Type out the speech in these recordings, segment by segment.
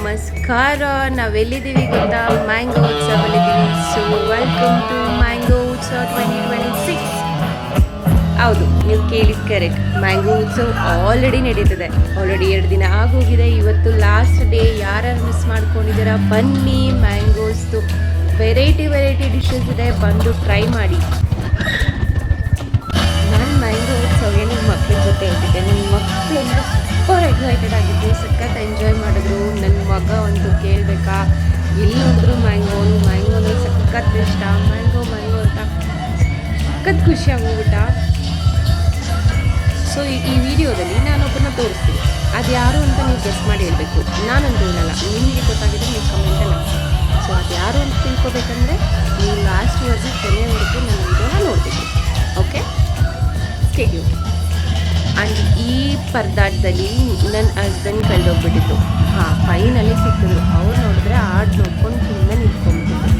ನಮಸ್ಕಾರ. ನಾವೆಲ್ಲಿದ್ದೀವಿ ಗೊತ್ತಾ? ಮ್ಯಾಂಗೋ ಉತ್ಸವಲ್ಲಿದ್ದೀವಿ. ಸೊ ವೆಲ್ಕಮ್ ಟು ಮ್ಯಾಂಗೋ ಉತ್ಸವ 2026. ಹೌದು, ನೀವು ಕೇಳಿದ ಕರೆಕ್ಟ್. ಮ್ಯಾಂಗೋ ಉತ್ಸವ ಆಲ್ರೆಡಿ ನಡೀತದೆ. ಆಲ್ರೆಡಿ 2 ದಿನ ಆಗೋಗಿದೆ. ಇವತ್ತು ಲಾಸ್ಟ್ ಡೇ. ಯಾರ್ಯಾರು ಮಿಸ್ ಮಾಡ್ಕೊಂಡಿದ್ದೀರಾ ಬನ್ನಿ. ಮ್ಯಾಂಗೋಸ್ದು ವೆರೈಟಿ ಡಿಶಸ್ ಇದೆ, ಬಂದು ಟ್ರೈ ಮಾಡಿ. ನಾನು ಮ್ಯಾಂಗೋ ಉತ್ಸವಕ್ಕೆ ನಿಮ್ಮ ಮಕ್ಕಳ ಜೊತೆ ಇದ್ದಿದ್ದೆ. ನಿಮ್ಮ ಮಕ್ಕಳೆಲ್ಲ ಸೂಪರ್ ಎಕ್ಸೈಟೆಡ್ ಆಗಿದ್ದು, ಸಖತ್ ಎಂಜಾಯ್ ಮಾಡಿದ್ರು. ನನ್ನ ಮಗ ಒಂದು ಕೇಳಬೇಕಾ, ಎಲ್ಲಿ ನೋಡಿದ್ರು ಮ್ಯಾಂಗೋ ಅಂದರೆ ಸಖತ್ ಇಷ್ಟ. ಮ್ಯಾಂಗೋ ಅಂತ ಸಖತ್ ಖುಷಿಯಾಗೋಗ್ಬಿಟ್ಟ. ಸೊ ಈ ವಿಡಿಯೋದಲ್ಲಿ ನಾನೊಬ್ಬರನ್ನ ತೋರಿಸ್ತೀನಿ. ಅದು ಯಾರು ಅಂತ ನೀವು ಗೆಸ್ ಮಾಡಿ ಹೇಳಬೇಕು. ನಾನಂತೂ ಹೇಳಲ್ಲ, ನಿಮಗೆ ಗೊತ್ತಾಗಿದ್ರೆ ನೀವು ಕಮೆಂಟಲ್ಲಿ ಹಾಕಿ. ಸೊ ಅದು ಯಾರು ಅಂತ ತಿಳ್ಕೊಬೇಕಂದ್ರೆ ನೀವು ಲಾಸ್ಟ್ವರೆಗೂ ಕೊನೆವರೆಗೂ ನನ್ನ ವಿಡಿಯೋನ ನೋಡಬೇಕು. Okay, stay tune. ಆ್ಯಂಡ್ ಈ ಪರದಾಟದಲ್ಲಿ ನನ್ನ ಹಸ್ಬೆಂಡ್ ಕಳೆದೋಗ್ಬಿಟ್ಟಿತ್ತು. ಫೈನಲಿ ಸಿಕ್ಕಿದ್ರು. ಅವ್ರು ನೋಡಿದ್ರೆ ಆಡ್ ನೋಡ್ಕೊಂಡು ಸುಮ್ಮನೆ ನಿಂತ್ಕೊಂಡ್ಬಿಟ್ಟಿದ್ರು.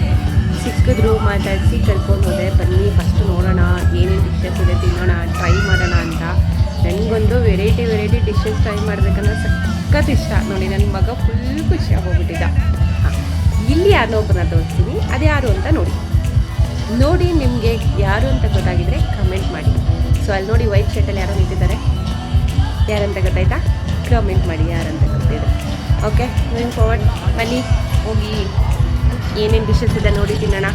ಸಿಕ್ಕಿದ್ರು, ಮಾತಾಡಿಸಿ ಕರ್ಕೊಂಡು ಹೋದೆ. ಬನ್ನಿ ಫಸ್ಟು ನೋಡೋಣ ಏನೇನು ಡಿಶಸ್ ಇದೆ, ತಿನ್ನೋಣ, ಟ್ರೈ ಮಾಡೋಣ ಅಂತ. ನನಗೊಂದು ವೆರೈಟಿ ಡಿಶಸ್ ಟ್ರೈ ಮಾಡಬೇಕಂದ್ರೆ ಸಖತ್ ಇಷ್ಟ. ನೋಡಿ, ನನ್ನ ಮಗ ಫುಲ್ ಖುಷಿಯಾಗೋಗ್ಬಿಟ್ಟಿದ್ದ. ಇಲ್ಲಿ ಯಾರೋ ಒಬ್ಬರನ್ನ ತೋರಿಸ್ತೀನಿ, ಅದು ಯಾರು ಅಂತ ನೋಡಿ ನಿಮಗೆ ಯಾರು ಅಂತ ಗೊತ್ತಾಗಿದ್ರೆ ಕಮೆಂಟ್ ಮಾಡಿ. ಸೊ ಅಲ್ಲಿ ನೋಡಿ, ವೈಟ್ ಶರ್ಟಲ್ಲಿ ಯಾರೋ ನಿಂತಿದ್ದಾರೆ. ಯಾರಂತ ಗೊತ್ತಾಯ್ತಾ? ಕಮೆಂಟ್ ಮಾಡಿ ಯಾರಂತ ಗೊತ್ತಿದೆ. Okay, moving forward. ಬನ್ನಿ ಹೋಗಿ ಏನೇನು ಡಿಶಸ್ ಇದೆ ನೋಡಿ ತಿನ್ನೋಣ.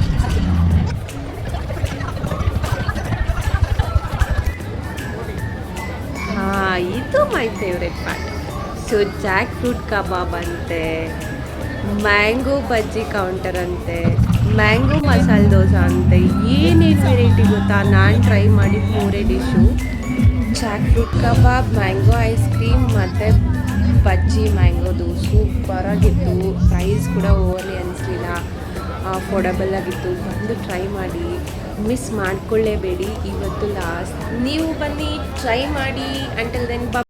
ಇದು my favourite part. So jackfruit kebab ಅಂತೆ, ಮ್ಯಾಂಗೋ ಬಜ್ಜಿ ಕೌಂಟರ್ ಅಂತೆ, ಮ್ಯಾಂಗೋ ಮಸಾಲೆ ದೋಸೆ ಅಂತೆ. ಏನೇನು ವೆರೈಟಿ ಗೊತ್ತಾ? ನಾನು ಟ್ರೈ ಮಾಡಿದ 3 ಡಿಶ್ಶು: ಜಾಕ್ ಫ್ರೂಟ್ ಕಬಾಬ್, ಮ್ಯಾಂಗೋ ಐಸ್ ಕ್ರೀಮ್ ಮತ್ತು ಬಜ್ಜಿ ಮ್ಯಾಂಗೋದು. ಸೂಪರಾಗಿತ್ತು. ಪ್ರೈಸ್ ಕೂಡ ಓವರ್ಲಿ ಅನಿಸ್ಲಿಲ್ಲ, ಅಫೋರ್ಡಬಲ್ ಆಗಿತ್ತು. ಬಂದು ಟ್ರೈ ಮಾಡಿ, ಮಿಸ್ ಮಾಡಿಕೊಳ್ಳೇಬೇಡಿ. ಇವತ್ತು ಲಾಸ್ಟ್. ನೀವು ಬನ್ನಿ, ಟ್ರೈ ಮಾಡಿ. Until then